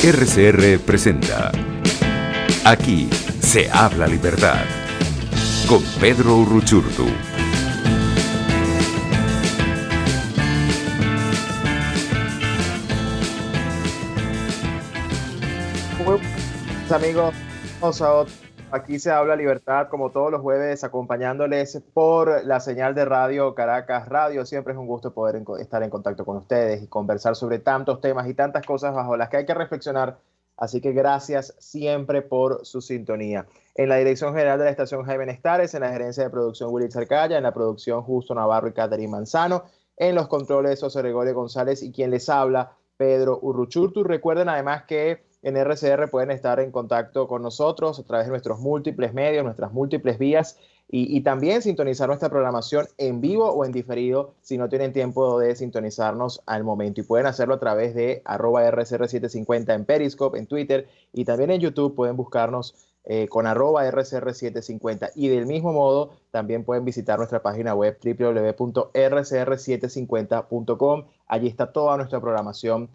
RCR presenta Aquí se habla libertad con Pedro Uruchurtu. Muy buenos amigos, aquí se habla libertad como todos los jueves, acompañándoles por la señal de radio Caracas Radio. Siempre es un gusto poder estar en contacto con ustedes y conversar sobre tantos temas y tantas cosas bajo las que hay que reflexionar. Así que gracias siempre por su sintonía. En la dirección general de la estación Jaime Estares, en la gerencia de producción Willy Cercaya, en la producción Justo Navarro y Catherine Manzano, en los controles José Gregorio González y quien les habla, Pedro Uruchurtu. Recuerden además que en RCR pueden estar en contacto con nosotros a través de nuestros múltiples medios, nuestras múltiples vías y también sintonizar nuestra programación en vivo o en diferido si no tienen tiempo de sintonizarnos al momento. Y pueden hacerlo a través de @RCR750 en Periscope, en Twitter y también en YouTube pueden buscarnos con @RCR750. Y del mismo modo también pueden visitar nuestra página web www.rcr750.com. Allí está toda nuestra programación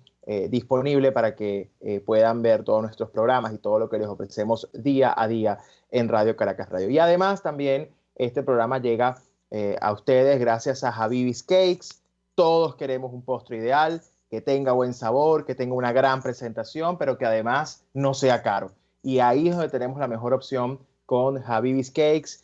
disponible para que puedan ver todos nuestros programas y todo lo que les ofrecemos día a día en Radio Caracas Radio. Y además también este programa llega a ustedes gracias a Habibis Cakes. Todos queremos un postre ideal, que tenga buen sabor, que tenga una gran presentación, pero que además no sea caro. Y ahí es donde tenemos la mejor opción con Habibis Cakes.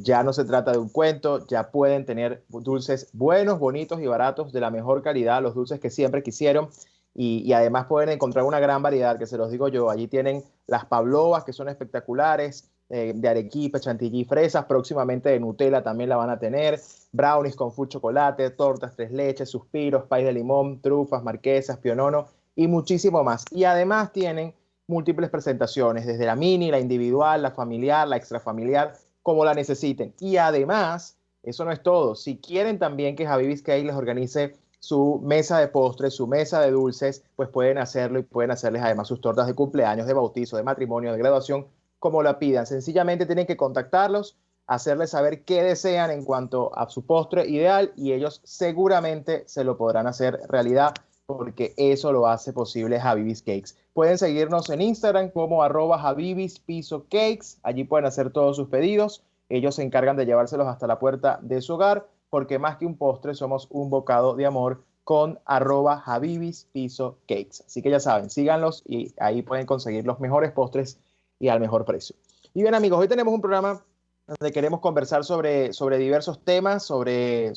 Ya no se trata de un cuento, ya pueden tener dulces buenos, bonitos y baratos de la mejor calidad, los dulces que siempre quisieron. Y además pueden encontrar una gran variedad, que se los digo yo. Allí tienen las pavlovas, que son espectaculares, de arequipe, chantilly, fresas. Próximamente de Nutella también la van a tener. Brownies con full chocolate, tortas tres leches, suspiros, pay de limón, trufas, marquesas, pionono y muchísimo más. Y además tienen múltiples presentaciones, desde la mini, la individual, la familiar, la extrafamiliar, como la necesiten. Y además, eso no es todo. Si quieren también que Habibis Cake les organice su mesa de postres, su mesa de dulces, pues pueden hacerlo y pueden hacerles además sus tortas de cumpleaños, de bautizo, de matrimonio, de graduación, como la pidan. Sencillamente tienen que contactarlos, hacerles saber qué desean en cuanto a su postre ideal y ellos seguramente se lo podrán hacer realidad porque eso lo hace posible Habibis Cakes. Pueden seguirnos en Instagram como @HabibisPisoCakes. Allí pueden hacer todos sus pedidos. Ellos se encargan de llevárselos hasta la puerta de su hogar, porque más que un postre somos un bocado de amor con @HabibisPisoCakes. Así que ya saben, síganlos y ahí pueden conseguir los mejores postres y al mejor precio. Y bien amigos, hoy tenemos un programa donde queremos conversar sobre diversos temas, sobre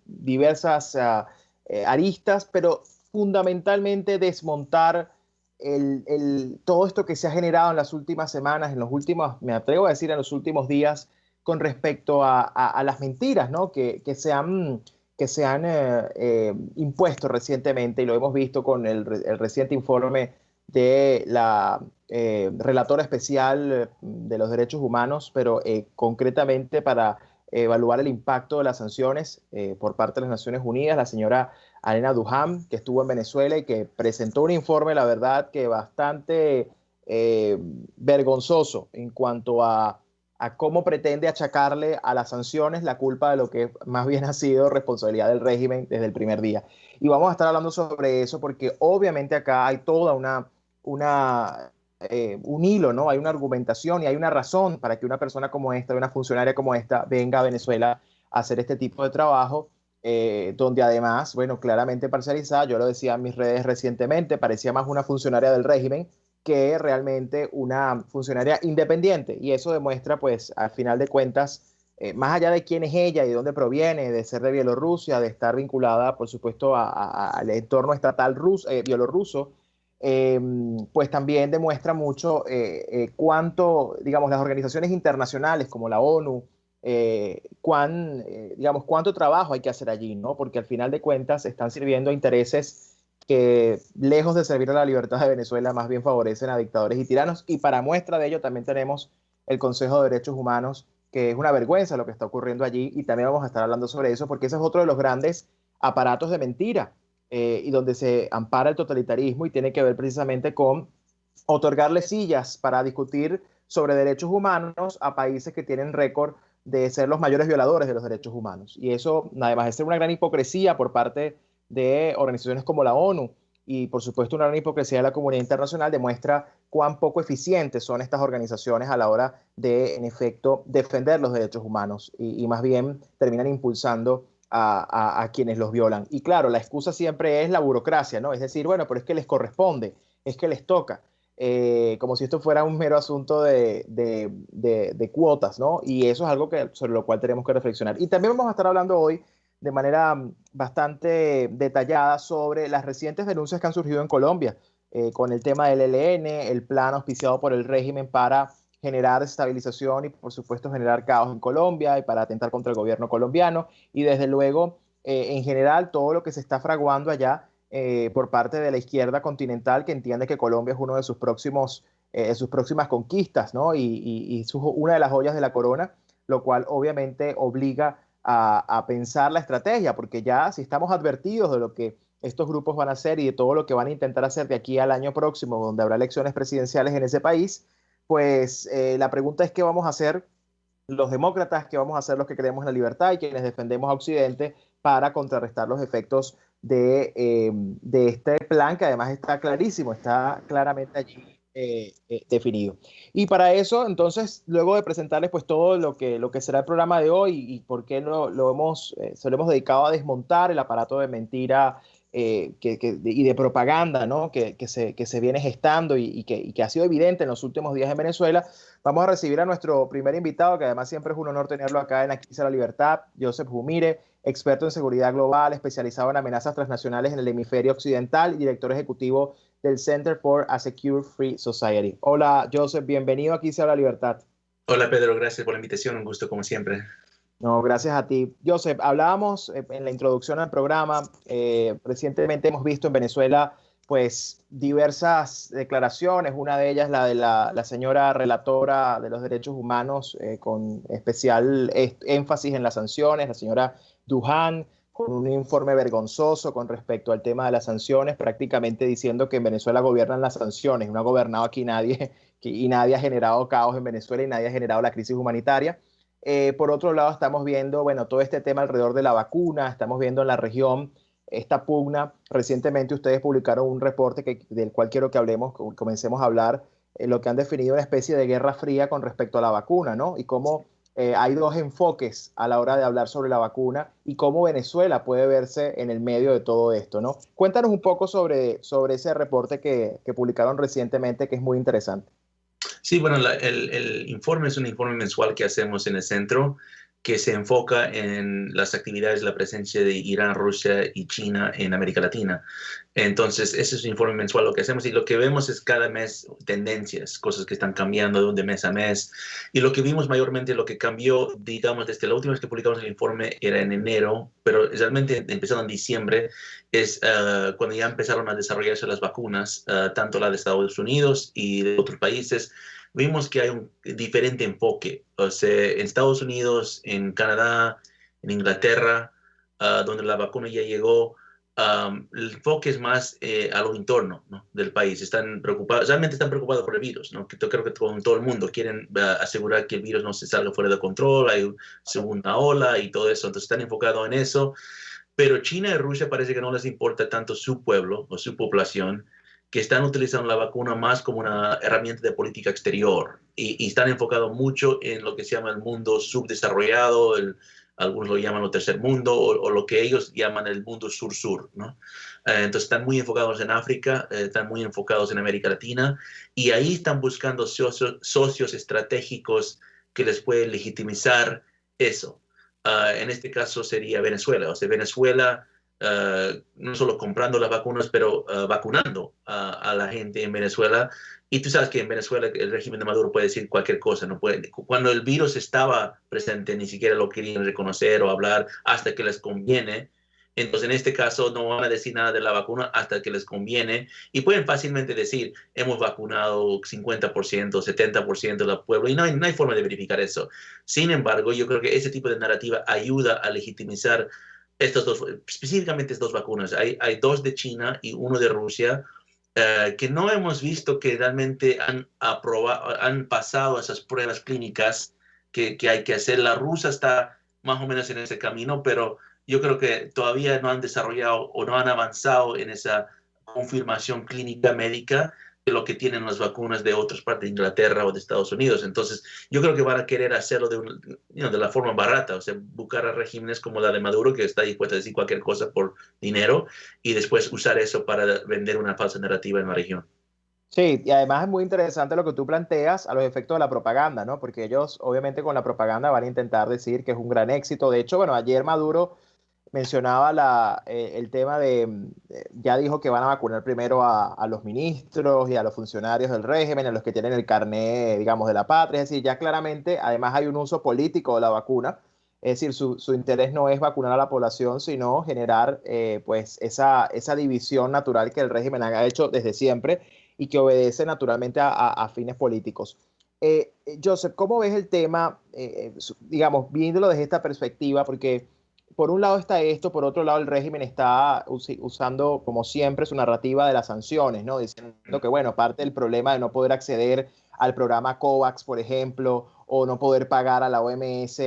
diversas aristas, pero fundamentalmente desmontar todo esto que se ha generado en las últimas semanas, en los últimos, me atrevo a decir, en los últimos días, con respecto a las mentiras, ¿no? que se han impuesto recientemente, y lo hemos visto con el reciente informe de la relatora especial de los derechos humanos, pero concretamente para evaluar el impacto de las sanciones por parte de las Naciones Unidas, la señora Alena Duham, que estuvo en Venezuela y que presentó un informe, la verdad, que bastante vergonzoso en cuanto a cómo pretende achacarle a las sanciones la culpa de lo que más bien ha sido responsabilidad del régimen desde el primer día. Y vamos a estar hablando sobre eso porque obviamente acá hay toda un hilo, ¿no? Hay una argumentación y hay una razón para que una persona como esta, una funcionaria como esta, venga a Venezuela a hacer este tipo de trabajo, donde además, bueno, claramente parcializada, yo lo decía en mis redes recientemente, parecía más una funcionaria del régimen que realmente una funcionaria independiente. Y eso demuestra, pues, al final de cuentas, más allá de quién es ella y de dónde proviene, de ser de Bielorrusia, de estar vinculada, por supuesto, al entorno estatal bielorruso, eh, pues también demuestra mucho cuánto, digamos, las organizaciones internacionales como la ONU, digamos, cuánto trabajo hay que hacer allí, ¿no? Porque al final de cuentas están sirviendo a intereses que, lejos de servir a la libertad de Venezuela, más bien favorecen a dictadores y tiranos. Y para muestra de ello también tenemos el Consejo de Derechos Humanos, que es una vergüenza lo que está ocurriendo allí, y también vamos a estar hablando sobre eso, porque ese es otro de los grandes aparatos de mentira, y donde se ampara el totalitarismo y tiene que ver precisamente con otorgarle sillas para discutir sobre derechos humanos a países que tienen récord de ser los mayores violadores de los derechos humanos. Y eso, además de ser una gran hipocresía por parte de organizaciones como la ONU, y por supuesto una gran hipocresía de la comunidad internacional, demuestra cuán poco eficientes son estas organizaciones a la hora de, en efecto, defender los derechos humanos y más bien terminan impulsando a quienes los violan. Y claro, la excusa siempre es la burocracia, ¿no? Es decir, bueno, pero es que les corresponde, es que les toca. Como si esto fuera un mero asunto de cuotas, ¿no? Y eso es algo sobre lo cual tenemos que reflexionar. Y también vamos a estar hablando hoy de manera bastante detallada sobre las recientes denuncias que han surgido en Colombia con el tema del ELN, el plan auspiciado por el régimen para generar desestabilización y, por supuesto, generar caos en Colombia y para atentar contra el gobierno colombiano. Y, desde luego, en general, todo lo que se está fraguando allá por parte de la izquierda continental, que entiende que Colombia es uno de sus próximas conquistas, ¿no? Una de las joyas de la corona, lo cual obviamente obliga a pensar la estrategia, porque ya si estamos advertidos de lo que estos grupos van a hacer y de todo lo que van a intentar hacer de aquí al año próximo, donde habrá elecciones presidenciales en ese país, pues la pregunta es qué vamos a hacer los demócratas, qué vamos a hacer los que creemos en la libertad y quienes defendemos a Occidente para contrarrestar los efectos de este plan, que además está clarísimo, está claramente allí definido. Y para eso, entonces, luego de presentarles pues todo lo que será el programa de hoy y por qué se lo hemos dedicado a desmontar el aparato de mentira y de propaganda, ¿no? que se viene gestando y que ha sido evidente en los últimos días en Venezuela, vamos a recibir a nuestro primer invitado, que además siempre es un honor tenerlo acá en Aquí será la Libertad, Joseph Humire, experto en seguridad global, especializado en amenazas transnacionales en el hemisferio occidental y director ejecutivo del Center for a Secure Free Society. Hola, Joseph, bienvenido a Aquí será la Libertad. Hola, Pedro, gracias por la invitación, un gusto como siempre. No, gracias a ti. Joseph, hablábamos en la introducción al programa, recientemente hemos visto en Venezuela pues diversas declaraciones, una de ellas la de la señora relatora de los derechos humanos con especial énfasis en las sanciones, la señora Duján, con un informe vergonzoso con respecto al tema de las sanciones, prácticamente diciendo que en Venezuela gobiernan las sanciones, no ha gobernado aquí nadie y nadie ha generado caos en Venezuela y nadie ha generado la crisis humanitaria. Por otro lado, estamos viendo, bueno, todo este tema alrededor de la vacuna, estamos viendo en la región esta pugna. Recientemente ustedes publicaron un reporte del cual quiero que hablemos, comencemos a hablar, lo que han definido una especie de guerra fría con respecto a la vacuna, ¿no? Y cómo hay dos enfoques a la hora de hablar sobre la vacuna y cómo Venezuela puede verse en el medio de todo esto, ¿no? Cuéntanos un poco sobre ese reporte que publicaron recientemente, que es muy interesante. Sí, bueno, el informe es un informe mensual que hacemos en el centro que se enfoca en las actividades de la presencia de Irán, Rusia y China en América Latina. Entonces, ese es un informe mensual lo que hacemos y lo que vemos es cada mes tendencias, cosas que están cambiando de mes a mes. Y lo que vimos mayormente, lo que cambió, digamos, desde la última vez que publicamos el informe era en enero, pero realmente empezando en diciembre, es cuando ya empezaron a desarrollarse las vacunas, tanto la de Estados Unidos y de otros países. Vimos que hay un diferente enfoque. O sea, en Estados Unidos, en Canadá, en Inglaterra, donde la vacuna ya llegó, el enfoque es más a lo interno, ¿no?, del país. Están preocupados, realmente están preocupados por el virus, ¿no? Que creo que todo el mundo quieren asegurar que el virus no se salga fuera de control, hay una segunda ola y todo eso. Entonces están enfocados en eso. Pero China y Rusia parece que no les importa tanto su pueblo o su población, que están utilizando la vacuna más como una herramienta de política exterior y están enfocados mucho en lo que se llama el mundo subdesarrollado, algunos lo llaman el tercer mundo o lo que ellos llaman el mundo sur-sur, ¿no? Entonces están muy enfocados en África, están muy enfocados en América Latina y ahí están buscando socios estratégicos que les pueden legitimizar eso. En este caso sería Venezuela. O sea, Venezuela no solo comprando las vacunas, pero vacunando a la gente en Venezuela. Y tú sabes que en Venezuela el régimen de Maduro puede decir cualquier cosa. No puede, cuando el virus estaba presente, ni siquiera lo querían reconocer o hablar hasta que les conviene. Entonces, en este caso, no van a decir nada de la vacuna hasta que les conviene. Y pueden fácilmente decir, hemos vacunado 50%, 70% del pueblo. Y no hay forma de verificar eso. Sin embargo, yo creo que ese tipo de narrativa ayuda a legitimizar específicamente estas dos vacunas. Hay dos de China y uno de Rusia que no hemos visto que realmente han pasado esas pruebas clínicas que hay que hacer. La rusa está más o menos en ese camino, pero yo creo que todavía no han desarrollado o no han avanzado en esa confirmación clínica médica de lo que tienen las vacunas de otras partes de Inglaterra o de Estados Unidos. Entonces, yo creo que van a querer hacerlo de la forma barata, o sea, buscar a regímenes como la de Maduro, que está dispuesta a decir cualquier cosa por dinero, y después usar eso para vender una falsa narrativa en la región. Sí, y además es muy interesante lo que tú planteas a los efectos de la propaganda, ¿no? Porque ellos obviamente con la propaganda van a intentar decir que es un gran éxito. De hecho, bueno, ayer Maduro mencionaba el tema ya dijo que van a vacunar primero a los ministros y a los funcionarios del régimen, a los que tienen el carné, digamos, de la patria. Es decir, ya claramente, además hay un uso político de la vacuna. Es decir, su interés no es vacunar a la población, sino generar pues esa división natural que el régimen ha hecho desde siempre y que obedece naturalmente a fines políticos. Joseph, ¿cómo ves el tema, digamos, viéndolo desde esta perspectiva? Porque por un lado está esto, por otro lado el régimen está usando, como siempre, su narrativa de las sanciones, ¿no? Diciendo que, bueno, parte del problema de no poder acceder al programa COVAX, por ejemplo, o no poder pagar a la OMS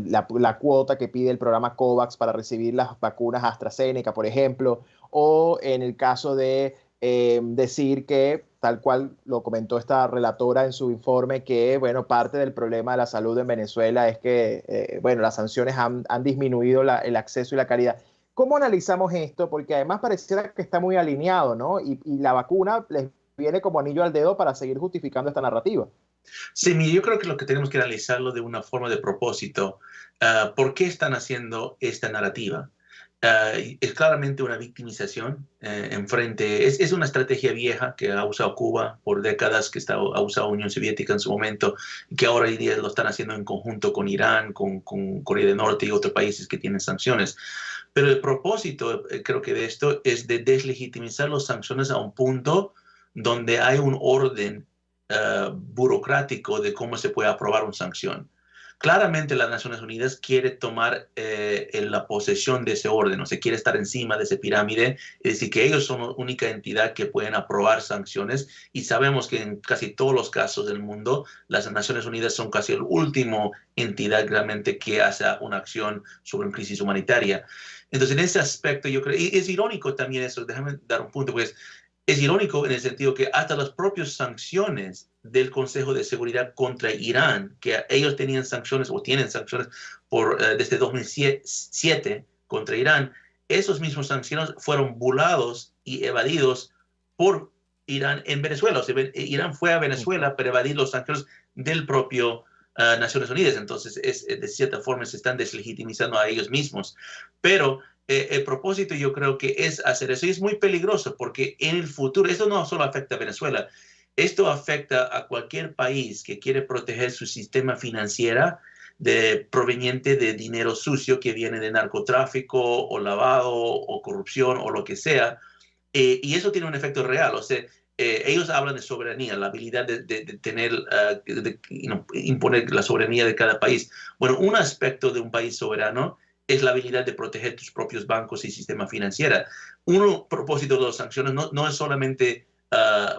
la cuota que pide el programa COVAX para recibir las vacunas AstraZeneca, por ejemplo, o en el caso de decir que, tal cual lo comentó esta relatora en su informe, que bueno, parte del problema de la salud en Venezuela es que bueno, las sanciones han disminuido el acceso y la calidad. ¿Cómo analizamos esto? Porque además pareciera que está muy alineado, ¿no? Y la vacuna les viene como anillo al dedo para seguir justificando esta narrativa. Sí, mire, yo creo que lo que tenemos que analizarlo de una forma de propósito. ¿Por qué están haciendo esta narrativa? Es claramente una victimización es una estrategia vieja que ha usado Cuba por décadas, que ha usado Unión Soviética en su momento, y que ahora hoy día lo están haciendo en conjunto con Irán, con Corea del Norte y otros países que tienen sanciones. Pero el propósito, creo que de esto, es de deslegitimizar las sanciones a un punto donde hay un orden burocrático de cómo se puede aprobar una sanción. Claramente las Naciones Unidas quiere tomar la posesión de ese orden, o sea, quiere estar encima de esa pirámide, es decir, que ellos son la única entidad que pueden aprobar sanciones, y sabemos que en casi todos los casos del mundo, las Naciones Unidas son casi la última entidad realmente que hace una acción sobre una crisis humanitaria. Entonces, en ese aspecto, yo creo, y es irónico también eso, déjame dar un punto, pues, es irónico en el sentido que hasta las propias sanciones del Consejo de Seguridad contra Irán, que ellos tenían sanciones o tienen sanciones desde 2007 contra Irán, esos mismos sanciones fueron burlados y evadidos por Irán en Venezuela. O sea, Irán fue a Venezuela para evadir las sanciones del propio Naciones Unidas. Entonces, de cierta forma se están deslegitimizando a ellos mismos. Pero el propósito yo creo que es hacer eso, y es muy peligroso porque en el futuro, esto no solo afecta a Venezuela, esto afecta a cualquier país que quiere proteger su sistema financiero proveniente de dinero sucio que viene de narcotráfico o lavado o corrupción o lo que sea, y eso tiene un efecto real. O sea, ellos hablan de soberanía, la habilidad de tener, imponer la soberanía de cada país. Bueno, un aspecto de un país soberano es la habilidad de proteger tus propios bancos y sistema financiero. Un propósito de las sanciones no es solamente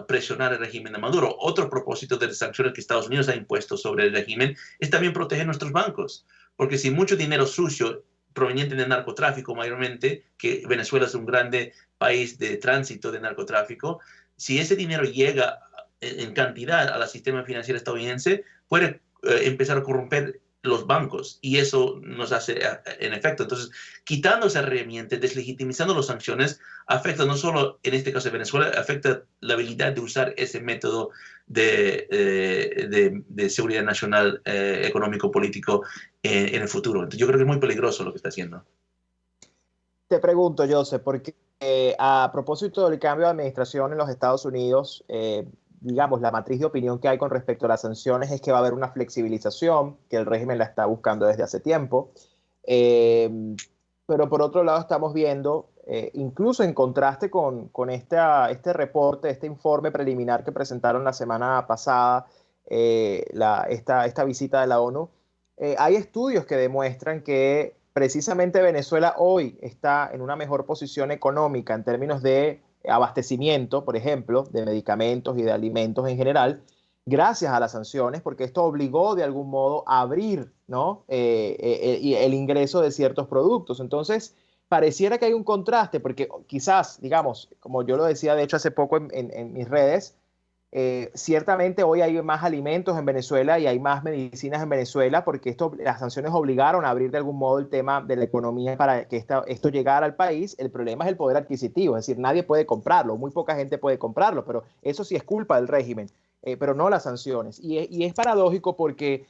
presionar el régimen de Maduro. Otro propósito de las sanciones que Estados Unidos ha impuesto sobre el régimen es también proteger nuestros bancos. Porque si mucho dinero sucio proveniente del narcotráfico mayormente, que Venezuela es un grande país de tránsito de narcotráfico, si ese dinero llega en cantidad al sistema financiero estadounidense, puede empezar a corromper los bancos, y eso nos hace en efecto. Entonces, quitando esa herramienta, deslegitimizando las sanciones, afecta no solo en este caso de Venezuela, afecta la habilidad de usar ese método de seguridad nacional, económico, político en el futuro. Entonces, yo creo que es muy peligroso lo que está haciendo. Te pregunto, Joseph, porque a propósito del cambio de administración en los Estados Unidos, digamos, la matriz de opinión que hay con respecto a las sanciones es que va a haber una flexibilización, que el régimen la está buscando desde hace tiempo. Pero por otro lado estamos viendo, incluso en contraste con este reporte, este informe preliminar que presentaron la semana pasada, esta visita de la ONU, hay estudios que demuestran que precisamente Venezuela hoy está en una mejor posición económica en términos de abastecimiento, por ejemplo, de medicamentos y de alimentos en general, gracias a las sanciones, porque esto obligó de algún modo a abrir, ¿no? El ingreso de ciertos productos. Entonces, pareciera que hay un contraste, porque quizás, digamos, como yo lo decía de hecho hace poco en mis redes, ciertamente hoy hay más alimentos en Venezuela y hay más medicinas en Venezuela porque las sanciones obligaron a abrir de algún modo el tema de la economía para que esto llegara al país. El problema es el poder adquisitivo, es decir, nadie puede comprarlo, muy poca gente puede comprarlo, pero eso sí es culpa del régimen, pero no las sanciones. Y es paradójico porque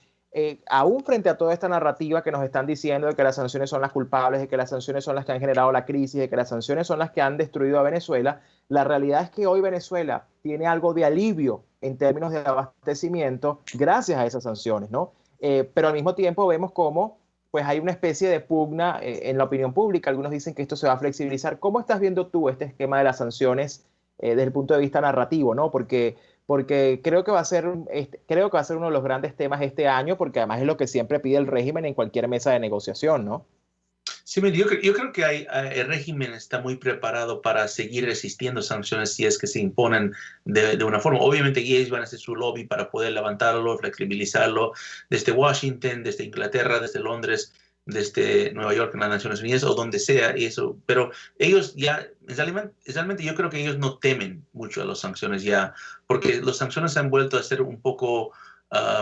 aún frente a toda esta narrativa que nos están diciendo de que las sanciones son las culpables, de que las sanciones son las que han generado la crisis, de que las sanciones son las que han destruido a Venezuela, la realidad es que hoy Venezuela tiene algo de alivio en términos de abastecimiento gracias a esas sanciones, ¿no? Pero al mismo tiempo vemos cómo pues hay una especie de pugna en la opinión pública. Algunos dicen que esto se va a flexibilizar. ¿Cómo estás viendo tú este esquema de las sanciones desde el punto de vista narrativo, ¿no? Porque creo que va a ser uno de los grandes temas este año, porque además es lo que siempre pide el régimen en cualquier mesa de negociación, ¿no? Sí, yo creo que el régimen está muy preparado para seguir resistiendo sanciones si es que se imponen de una forma. Obviamente ellos van a hacer su lobby para poder levantarlo, flexibilizarlo desde Washington, desde Inglaterra, desde Londres, desde Nueva York en las Naciones Unidas o donde sea eso. Pero ellos ya, realmente yo creo que ellos no temen mucho a las sanciones ya, porque las sanciones se han vuelto a ser un poco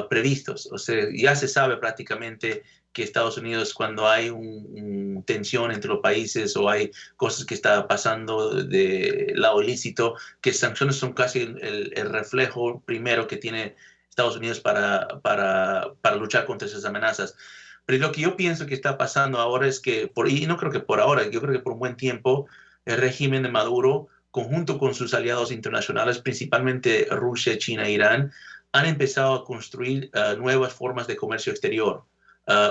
previstos. O sea, ya se sabe prácticamente que Estados Unidos, cuando hay una tensión entre los países o hay cosas que están pasando de lado ilícito, que sanciones son casi el reflejo primero que tiene Estados Unidos para luchar contra esas amenazas. Pero lo que yo pienso que está pasando ahora es que, y no creo que por ahora, yo creo que por un buen tiempo, el régimen de Maduro, conjunto con sus aliados internacionales, principalmente Rusia, China e Irán, han empezado a construir nuevas formas de comercio exterior.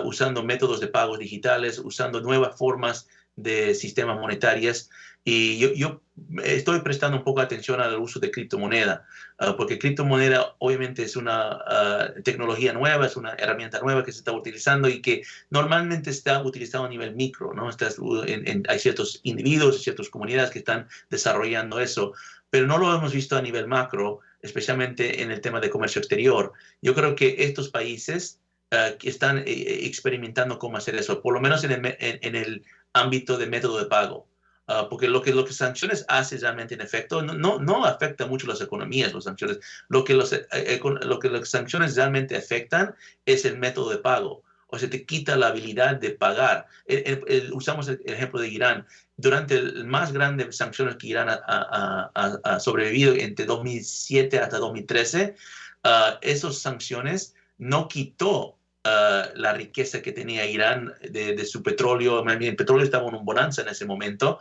Usando métodos de pagos digitales, usando nuevas formas de sistemas monetarios. Y yo estoy prestando un poco de atención al uso de criptomoneda, porque criptomoneda obviamente es una tecnología nueva, es una herramienta nueva que se está utilizando y que normalmente está utilizado a nivel micro, ¿no? Hay ciertos individuos, ciertas comunidades que están desarrollando eso, pero no lo hemos visto a nivel macro, especialmente en el tema de comercio exterior. Yo creo que estos países que están experimentando cómo hacer eso, por lo menos en el ámbito de método de pago. Porque lo que sanciones hace realmente en efecto no afecta mucho las economías, las sanciones. Lo que las sanciones realmente afectan es el método de pago. O sea, te quita la habilidad de pagar. Usamos el ejemplo de Irán. Durante las más grandes sanciones que Irán ha sobrevivido entre 2007 hasta 2013, esas sanciones no quitó la riqueza que tenía Irán de su petróleo. El petróleo estaba en un bonanza en ese momento.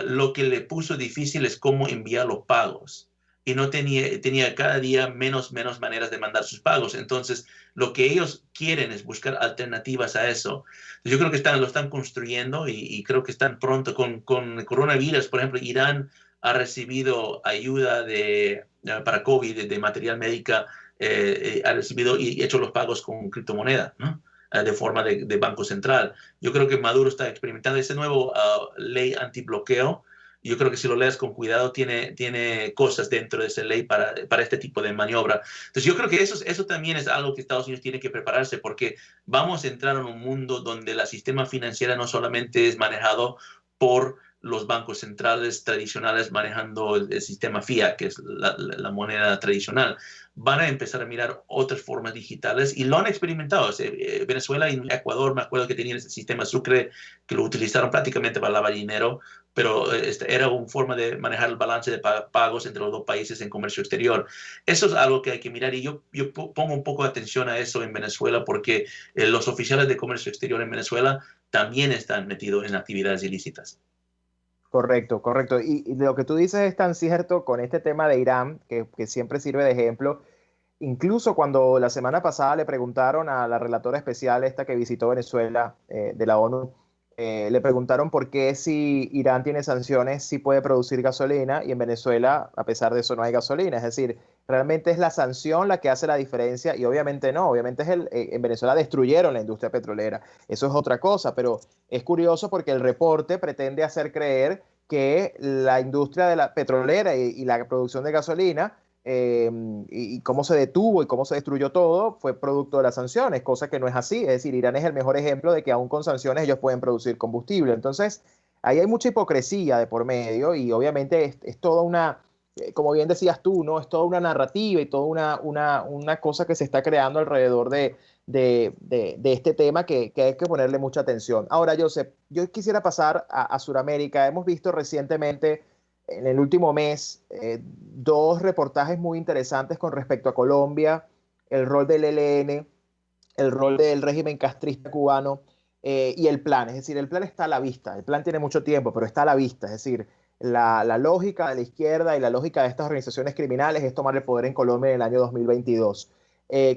Lo que le puso difícil es cómo enviar los pagos. Y no tenía cada día menos maneras de mandar sus pagos. Entonces, lo que ellos quieren es buscar alternativas a eso. Yo creo que lo están construyendo y creo que están pronto. Con el coronavirus, por ejemplo, Irán ha recibido ayuda para COVID, de material médico, ha recibido y hecho los pagos con criptomoneda, ¿no? De forma de Banco Central. Yo creo que Maduro está experimentando ese nuevo ley antibloqueo. Yo creo que si lo lees con cuidado, tiene cosas dentro de esa ley para este tipo de maniobra. Entonces, yo creo que eso también es algo que Estados Unidos tiene que prepararse, porque vamos a entrar en un mundo donde el sistema financiero no solamente es manejado por los bancos centrales tradicionales manejando el sistema fiat, que es la moneda tradicional. Van a empezar a mirar otras formas digitales y lo han experimentado. Venezuela y Ecuador, me acuerdo que tenían ese sistema Sucre que lo utilizaron prácticamente para lavar dinero, pero era una forma de manejar el balance de pagos entre los dos países en comercio exterior. Eso es algo que hay que mirar y yo pongo un poco de atención a eso en Venezuela porque los oficiales de comercio exterior en Venezuela también están metidos en actividades ilícitas. Correcto, correcto. Y lo que tú dices es tan cierto con este tema de Irán, que siempre sirve de ejemplo. Incluso cuando la semana pasada le preguntaron a la relatora especial esta que visitó Venezuela de la ONU, le preguntaron por qué si Irán tiene sanciones sí puede producir gasolina y en Venezuela a pesar de eso no hay gasolina. Es decir, realmente es la sanción la que hace la diferencia y obviamente no, obviamente en Venezuela destruyeron la industria petrolera. Eso es otra cosa, pero es curioso porque el reporte pretende hacer creer que la industria de la petrolera y la producción de gasolina y cómo se detuvo y cómo se destruyó todo fue producto de las sanciones, cosa que no es así. Es decir, Irán es el mejor ejemplo de que aún con sanciones ellos pueden producir combustible. Entonces, ahí hay mucha hipocresía de por medio y obviamente es toda una, como bien decías tú, ¿no? Es toda una narrativa y toda una cosa que se está creando alrededor de este tema que hay que ponerle mucha atención. Ahora, Joseph, yo quisiera pasar a Sudamérica. Hemos visto recientemente, en el último mes, dos reportajes muy interesantes con respecto a Colombia, el rol del ELN, el rol del régimen castrista cubano y el plan. Es decir, el plan está a la vista. El plan tiene mucho tiempo, pero está a la vista. Es decir, la lógica de la izquierda y la lógica de estas organizaciones criminales es tomar el poder en Colombia en el año 2022.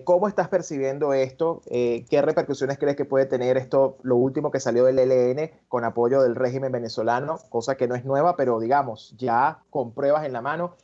¿Cómo estás percibiendo esto? ¿Qué repercusiones crees que puede tener esto, lo último que salió del ELN con apoyo del régimen venezolano? Cosa que no es nueva, pero digamos, ya con pruebas en la mano.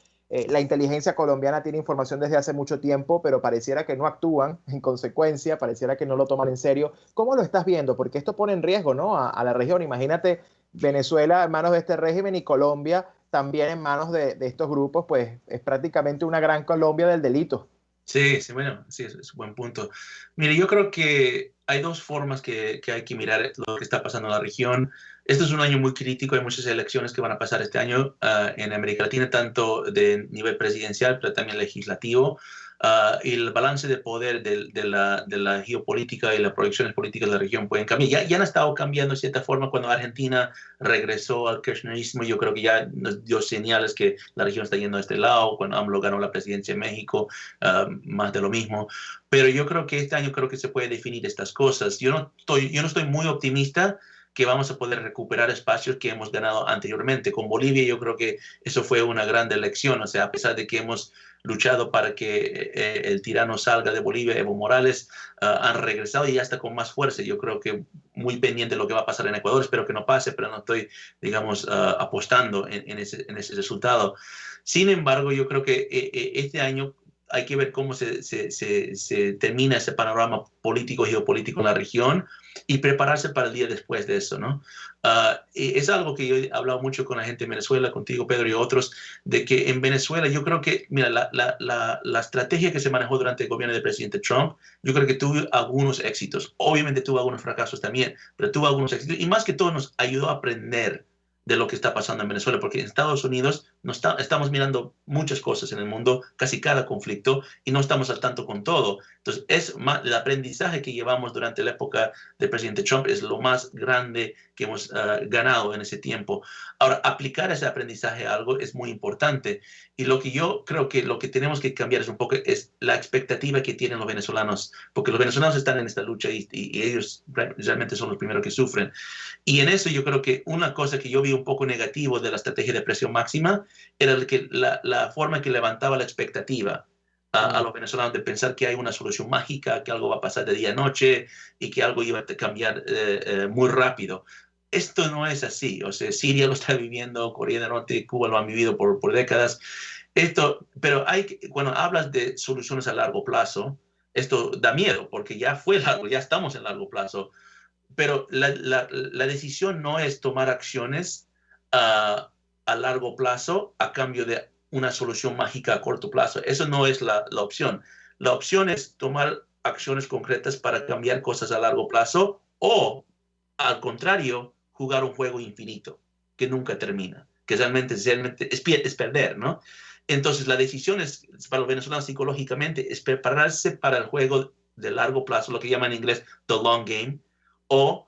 La inteligencia colombiana tiene información desde hace mucho tiempo, pero pareciera que no actúan en consecuencia, pareciera que no lo toman en serio. ¿Cómo lo estás viendo? Porque esto pone en riesgo, ¿no? a la región. Imagínate Venezuela en manos de este régimen y Colombia también en manos de estos grupos, pues es prácticamente una gran Colombia del delito. Sí, sí, bueno, sí, es un buen punto. Mire, yo creo que hay dos formas que hay que mirar lo que está pasando en la región. Este es un año muy crítico, hay muchas elecciones que van a pasar este año en América Latina, tanto de nivel presidencial, pero también legislativo. Y el balance de poder de la geopolítica y las proyecciones políticas de la región pueden cambiar. Ya han estado cambiando de cierta forma cuando Argentina regresó al kirchnerismo. Yo creo que ya nos dio señales que la región está yendo a este lado. Cuando AMLO ganó la presidencia de México, más de lo mismo. Pero yo creo que este año creo que se puede definir estas cosas. Yo no estoy muy optimista que vamos a poder recuperar espacios que hemos ganado anteriormente. Con Bolivia yo creo que eso fue una gran elección. O sea, a pesar de que hemos luchado para que el tirano salga de Bolivia, Evo Morales, han regresado y ya está con más fuerza. Yo creo que muy pendiente de lo que va a pasar en Ecuador. Espero que no pase, pero no estoy, digamos, apostando en ese resultado. Sin embargo, yo creo que este año hay que ver cómo se termina ese panorama político y geopolítico en la región y prepararse para el día después de eso, ¿no? Es algo que yo he hablado mucho con la gente en Venezuela, contigo, Pedro, y otros, de que en Venezuela yo creo que, mira, la estrategia que se manejó durante el gobierno del presidente Trump, yo creo que tuvo algunos éxitos. Obviamente tuvo algunos fracasos también, pero tuvo algunos éxitos. Y más que todo nos ayudó a aprender de lo que está pasando en Venezuela, porque en Estados Unidos estamos mirando muchas cosas en el mundo, casi cada conflicto, y no estamos al tanto con todo. Entonces, el aprendizaje que llevamos durante la época del presidente Trump es lo más grande que hemos ganado en ese tiempo. Ahora, aplicar ese aprendizaje a algo es muy importante, y lo que yo creo que lo que tenemos que cambiar es un poco es la expectativa que tienen los venezolanos, porque los venezolanos están en esta lucha y ellos realmente son los primeros que sufren. Y en eso yo creo que una cosa que yo vi un poco negativo de la estrategia de presión máxima era la forma que levantaba la expectativa a los venezolanos de pensar que hay una solución mágica, que algo va a pasar de día a noche y que algo iba a cambiar muy rápido. Esto no es así. O sea, Siria lo está viviendo, Corea del Norte, Cuba lo han vivido por décadas. Pero cuando hablas de soluciones a largo plazo, esto da miedo porque ya fue largo, ya estamos en largo plazo. Pero la decisión no es tomar acciones a largo plazo a cambio de una solución mágica a corto plazo. Eso no es la opción. La opción es tomar acciones concretas para cambiar cosas a largo plazo o, al contrario, jugar un juego infinito que nunca termina, que realmente es perder, ¿no? Entonces, la decisión es, para los venezolanos psicológicamente, es prepararse para el juego de largo plazo, lo que llaman en inglés the long game, o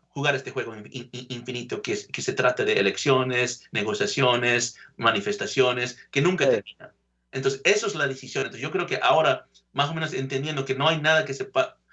jugar este juego infinito que se trata de elecciones, negociaciones, manifestaciones, que nunca terminan. Entonces, eso es la decisión. Entonces, yo creo que ahora, más o menos entendiendo que no hay nada que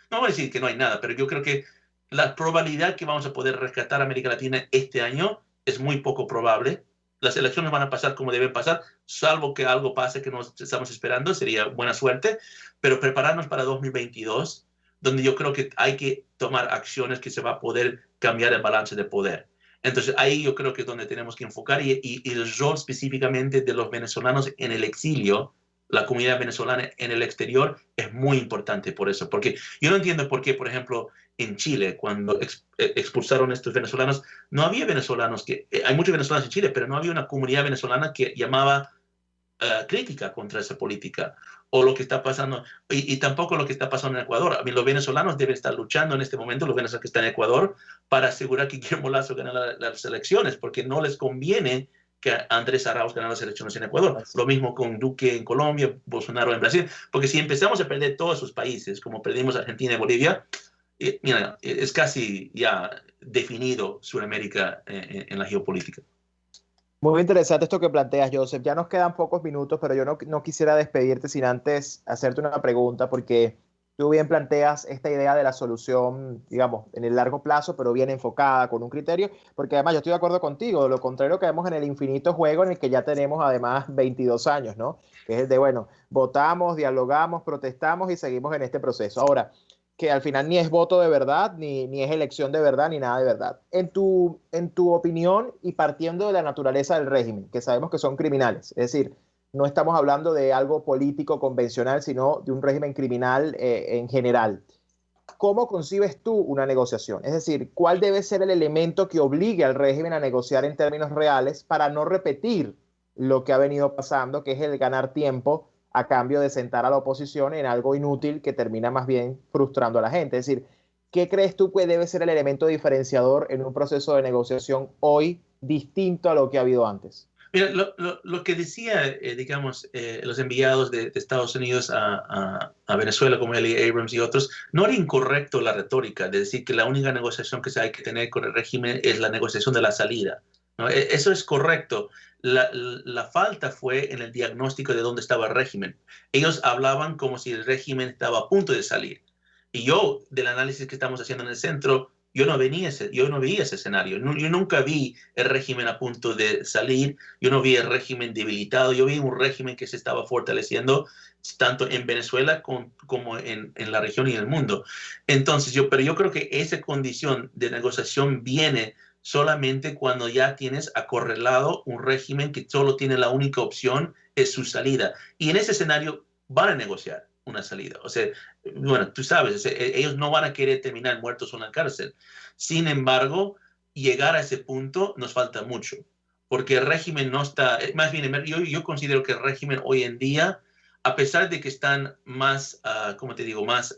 no voy a decir que no hay nada, pero yo creo que la probabilidad que vamos a poder rescatar a América Latina este año es muy poco probable. Las elecciones van a pasar como deben pasar, salvo que algo pase que no estamos esperando, sería buena suerte, pero prepararnos para 2022, donde yo creo que hay que tomar acciones que se va a poder cambiar el balance de poder. Entonces, ahí yo creo que es donde tenemos que enfocar y el rol específicamente de los venezolanos en el exilio, la comunidad venezolana en el exterior, es muy importante por eso. Porque yo no entiendo por qué, por ejemplo, en Chile, cuando expulsaron a estos venezolanos, no había venezolanos hay muchos venezolanos en Chile, pero no había una comunidad venezolana que llamaba crítica contra esa política o lo que está pasando, y tampoco lo que está pasando en Ecuador. A mí, los venezolanos deben estar luchando en este momento, los venezolanos que están en Ecuador, para asegurar que Guillermo Lasso gane las elecciones, porque no les conviene que Andrés Arauz gane las elecciones en Ecuador. Lo mismo con Duque en Colombia, Bolsonaro en Brasil, porque si empezamos a perder todos esos países, como perdimos Argentina y Bolivia, mira, es casi ya definido Sudamérica en la geopolítica. Muy interesante esto que planteas, Joseph. Ya nos quedan pocos minutos, pero yo no quisiera despedirte sin antes hacerte una pregunta, porque tú bien planteas esta idea de la solución, digamos, en el largo plazo, pero bien enfocada, con un criterio, porque además yo estoy de acuerdo contigo, lo contrario que vemos en el infinito juego en el que ya tenemos además 22 años, ¿no? Que es el de, bueno, votamos, dialogamos, protestamos y seguimos en este proceso. Ahora, que al final ni es voto de verdad, ni es elección de verdad, ni nada de verdad. En tu opinión, y partiendo de la naturaleza del régimen, que sabemos que son criminales, es decir, no estamos hablando de algo político convencional, sino de un régimen criminal en general. ¿Cómo concibes tú una negociación? Es decir, ¿cuál debe ser el elemento que obligue al régimen a negociar en términos reales para no repetir lo que ha venido pasando, que es el ganar tiempo a cambio de sentar a la oposición en algo inútil que termina más bien frustrando a la gente? Es decir, ¿qué crees tú que debe ser el elemento diferenciador en un proceso de negociación hoy distinto a lo que ha habido antes? Mira, lo que decía, digamos, los enviados de Estados Unidos a Venezuela, como Elliot Abrams y otros, no era incorrecto la retórica de decir que la única negociación que se hay que tener con el régimen es la negociación de la salida, ¿no? Eso es correcto. La falta fue en el diagnóstico de dónde estaba el régimen. Ellos hablaban como si el régimen estaba a punto de salir. Y yo, del análisis que estamos haciendo en el centro, yo no veía ese escenario. Yo nunca vi el régimen a punto de salir. Yo no vi el régimen debilitado. Yo vi un régimen que se estaba fortaleciendo tanto en Venezuela como en la región y en el mundo. Entonces, pero yo creo que esa condición de negociación viene solamente cuando ya tienes acorralado un régimen que solo tiene la única opción es su salida. Y en ese escenario van a negociar una salida. O sea, bueno, tú sabes, ellos no van a querer terminar muertos en la cárcel. Sin embargo, llegar a ese punto nos falta mucho, porque el régimen no está, más bien, yo considero que el régimen hoy en día, a pesar de que están más, ¿cómo te digo?, más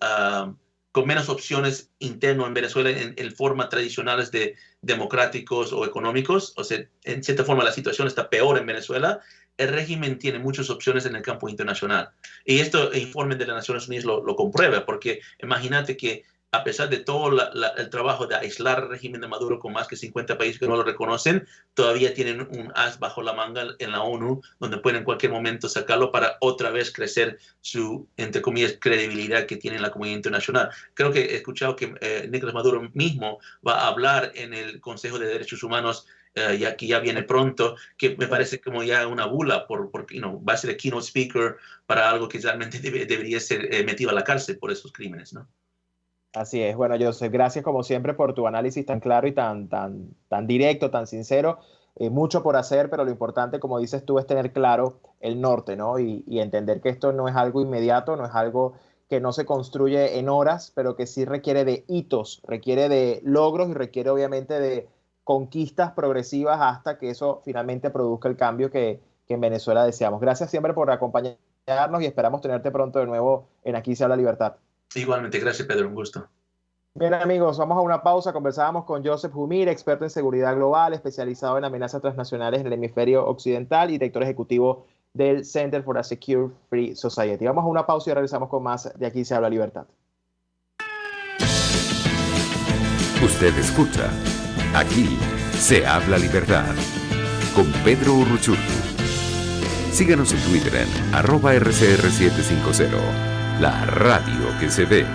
con menos opciones interno en Venezuela en formas tradicionales de democráticos o económicos, o sea, en cierta forma la situación está peor en Venezuela. El régimen tiene muchas opciones en el campo internacional. Y esto, el informe de las Naciones Unidas lo comprueba, porque imagínate que a pesar de todo el trabajo de aislar el régimen de Maduro con más que 50 países que no lo reconocen, todavía tienen un as bajo la manga en la ONU, donde pueden en cualquier momento sacarlo para otra vez crecer su, entre comillas, credibilidad que tiene en la comunidad internacional. Creo que he escuchado que Nicolás Maduro mismo va a hablar en el Consejo de Derechos Humanos, ya que ya viene pronto, que me parece como ya una bula, porque va a ser el keynote speaker para algo que realmente debería ser metido a la cárcel por esos crímenes, ¿no? Así es. Bueno, Joseph, gracias como siempre por tu análisis tan claro y tan directo, tan sincero. Mucho por hacer, pero lo importante, como dices tú, es tener claro el norte, ¿no? Y entender que esto no es algo inmediato, no es algo que no se construye en horas, pero que sí requiere de hitos, requiere de logros y requiere obviamente de conquistas progresivas hasta que eso finalmente produzca el cambio que en Venezuela deseamos. Gracias siempre por acompañarnos y esperamos tenerte pronto de nuevo en Aquí se habla libertad. Igualmente, gracias Pedro, un gusto. Bien amigos, vamos a una pausa. Conversábamos con Joseph Humir, experto en seguridad global, especializado en amenazas transnacionales en el hemisferio occidental y director ejecutivo del Center for a Secure Free Society. Vamos a una pausa y regresamos con más de Aquí se habla libertad. Usted escucha Aquí se habla libertad con Pedro Urruchurtu. Síganos en Twitter en @RCR750, la radio que se ve.